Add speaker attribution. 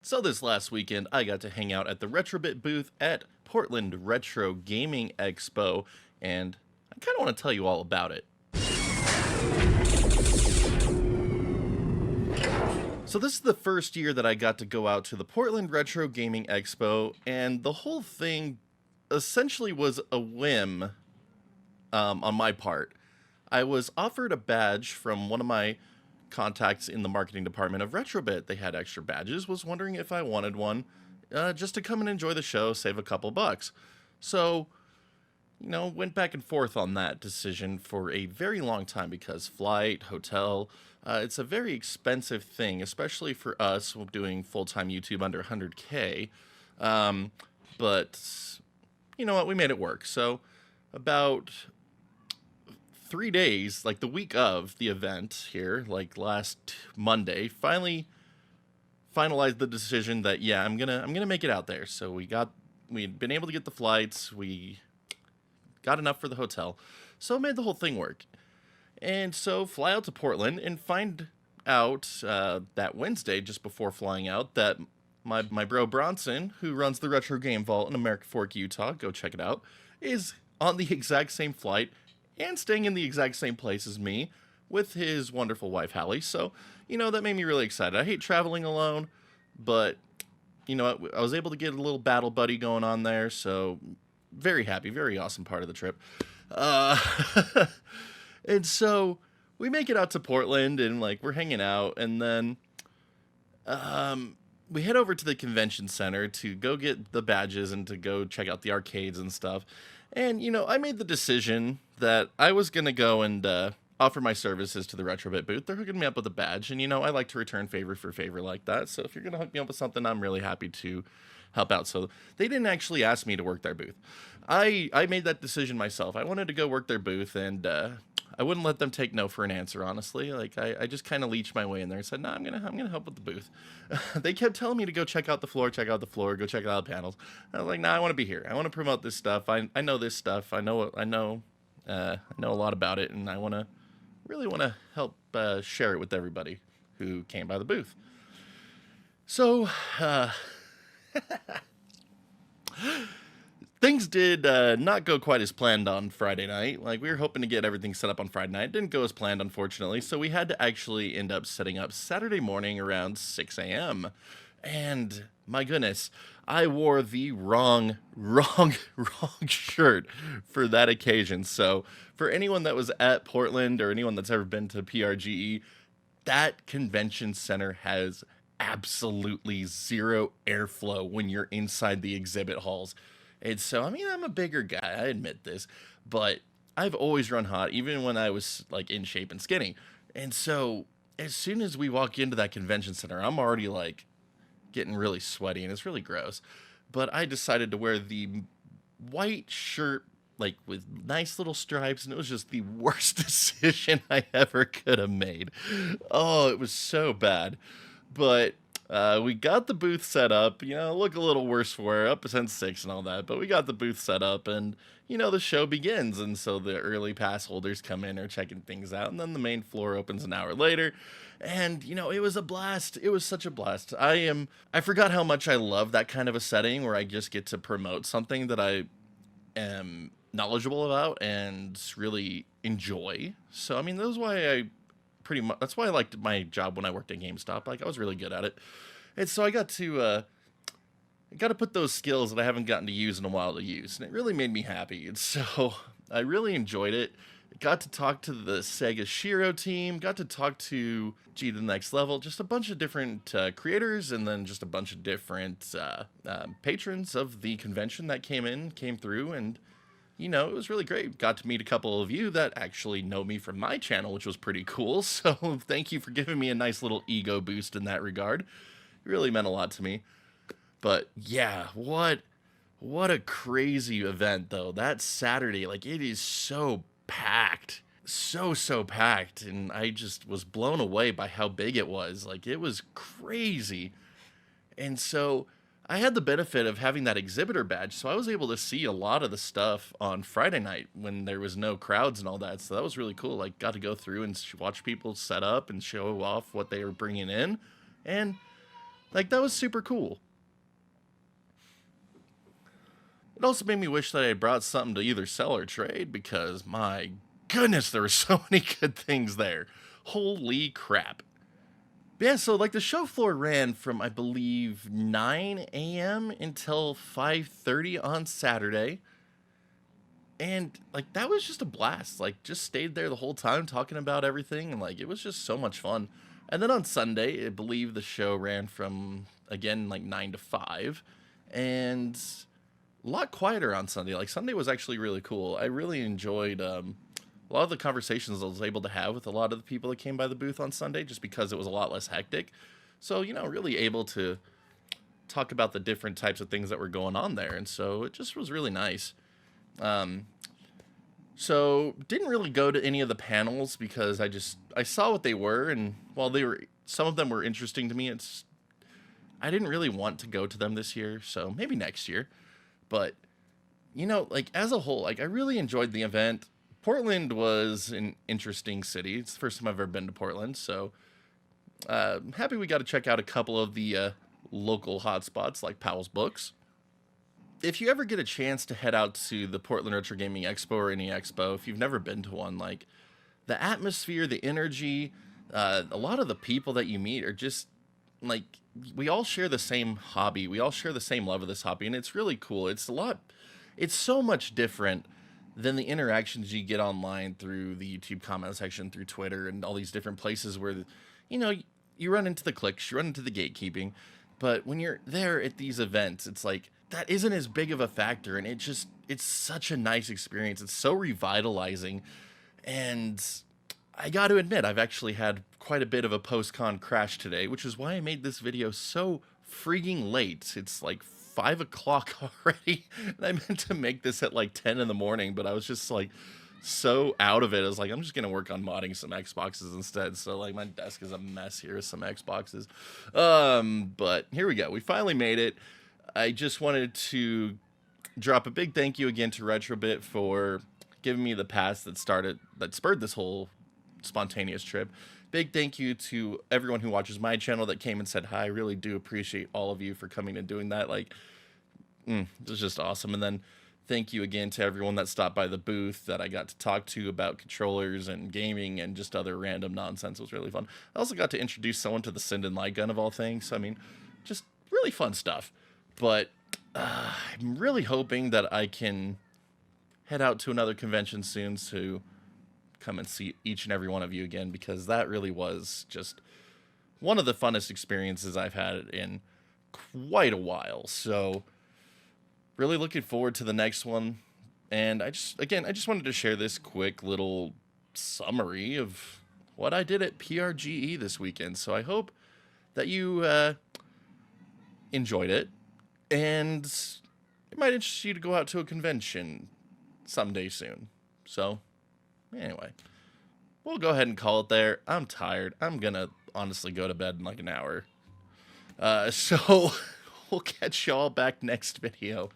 Speaker 1: So this last weekend, I got to hang out at the Retrobit booth at Portland Retro Gaming Expo, and I kind of want to tell you all about it. So this is the first year that I got to go out to the Portland Retro Gaming Expo, and the whole thing essentially was a whim on my part. I was offered a badge from one of my contacts in the marketing department of Retrobit. They had extra badges, was wondering if I wanted one, just to come and enjoy the show, save a couple bucks. So, went back and forth on that decision for a very long time because flight, hotel, it's a very expensive thing, especially for us doing full-time YouTube under 100K. But, you know what, we made it work. So, about 3 days, like the week of the event here, like last Monday, finally finalized the decision that yeah, I'm gonna make it out there. So we'd been able to get the flights, we got enough for the hotel, so it made the whole thing work. And so fly out to Portland and find out that Wednesday, just before flying out, that my bro Bronson, who runs the Retro Game Vault in American Fork, Utah, go check it out, is on the exact same flight and staying in the exact same place as me with his wonderful wife, Hallie. So, that made me really excited. I hate traveling alone, but, I was able to get a little battle buddy going on there, so very happy, very awesome part of the trip. And so we make it out to Portland, and, we're hanging out, and then we head over to the convention center to go get the badges and to go check out the arcades and stuff. And, I made the decision that I was going to go and offer my services to the Retrobit booth. They're hooking me up with a badge, and, I like to return favor for favor like that. So if you're going to hook me up with something, I'm really happy to help out. So they didn't actually ask me to work their booth. I made that decision myself. I wanted to go work their booth, and I wouldn't let them take no for an answer, honestly. I just kind of leached my way in there and said, no, I'm gonna help with the booth. They kept telling me to go check out the floor, go check out the panels. I was like, nah, I want to be here. I want to promote this stuff. I know this stuff. I know a lot about it, and I really want to help share it with everybody who came by the booth. So, things did not go quite as planned on Friday night. We were hoping to get everything set up on Friday night. It didn't go as planned, unfortunately. So we had to actually end up setting up Saturday morning around 6 a.m. And my goodness, I wore the wrong shirt for that occasion. So for anyone that was at Portland or anyone that's ever been to PRGE, that convention center has absolutely zero airflow when you're inside the exhibit halls. And so, I'm a bigger guy, I admit this, but I've always run hot, even when I was, in shape and skinny. And so, as soon as we walk into that convention center, I'm already, getting really sweaty, and it's really gross. But I decided to wear the white shirt, with nice little stripes, and it was just the worst decision I ever could have made. Oh, it was so bad. But we got the booth set up, look a little worse for it, up since 6 and all that, but we got the booth set up, and, the show begins, and so the early pass holders come in, are checking things out, and then the main floor opens an hour later, and, it was a blast. It was such a blast. I forgot how much I love that kind of a setting where I just get to promote something that I am knowledgeable about and really enjoy. So, that's why I liked my job when I worked at GameStop. I was really good at it. And so I got to put those skills that I haven't gotten to use in a while to use. And it really made me happy. And so I really enjoyed it. Got to talk to the Sega Shiro team. Got to talk to G the Next Level. Just a bunch of different creators, and then just a bunch of different patrons of the convention that came through. And it was really great. Got to meet a couple of you that actually know me from my channel, which was pretty cool. So thank you for giving me a nice little ego boost in that regard. It really meant a lot to me. But yeah, what a crazy event, though. That Saturday, it is so packed. So packed. And I just was blown away by how big it was. It was crazy. And so I had the benefit of having that exhibitor badge, so I was able to see a lot of the stuff on Friday night when there was no crowds and all that, so that was really cool. Got to go through and watch people set up and show off what they were bringing in, and Like, that was super cool. It also made me wish that I had brought something to either sell or trade, because my goodness, there were so many good things there. Holy crap. Yeah, so like the show floor ran from, I believe, 9 a.m. until 5:30 on Saturday. And like that was just a blast. Like, just stayed there the whole time talking about everything, and like it was just so much fun. And then on Sunday, I believe the show ran from, again, like 9 to 5, and a lot quieter on Sunday. Like, Sunday was actually really cool. I really enjoyed a lot of the conversations I was able to have with a lot of the people that came by the booth on Sunday, just because it was a lot less hectic. So, really able to talk about the different types of things that were going on there. And so it just was really nice. So didn't really go to any of the panels, because I saw what they were, and while some of them were interesting to me, I didn't really want to go to them this year, so maybe next year. But, like, as a whole, like, I really enjoyed the event. Portland was an interesting city. It's the first time I've ever been to Portland, so happy we got to check out a couple of the local hotspots like Powell's Books. If you ever get a chance to head out to the Portland Retro Gaming Expo or any expo, if you've never been to one, like, the atmosphere, the energy, a lot of the people that you meet are just, like, we all share the same hobby. We all share the same love of this hobby, and it's really cool. It's so much different than the interactions you get online through the YouTube comment section, through Twitter, and all these different places where, you run into the clicks, you run into the gatekeeping. But when you're there at these events, it's like, that isn't as big of a factor, and it's such a nice experience. It's so revitalizing, and I got to admit, I've actually had quite a bit of a post-con crash today, which is why I made this video so freaking late. It's like 5 o'clock already, and I meant to make this at like 10 in the morning, but I was just like so out of it. I was like, I'm just gonna work on modding some Xboxes instead. So like my desk is a mess here with some Xboxes. But here we go. We finally made it. I just wanted to drop a big thank you again to Retrobit for giving me the pass that spurred this whole spontaneous trip. Big thank you to everyone who watches my channel that came and said hi. I really do appreciate all of you for coming and doing that. Like, it was just awesome. And then thank you again to everyone that stopped by the booth that I got to talk to about controllers and gaming and just other random nonsense. It was really fun. I also got to introduce someone to the Lindon light gun, of all things. I mean, just really fun stuff. But I'm really hoping that I can head out to another convention soon to come and see each and every one of you again, because that really was just one of the funnest experiences I've had in quite a while. So really looking forward to the next one. And I just wanted to share this quick little summary of what I did at PRGE this weekend. So I hope that you enjoyed it, and it might interest you to go out to a convention someday soon. So anyway, we'll go ahead and call it there. I'm tired. I'm gonna honestly go to bed in like an hour. So we'll catch y'all back next video.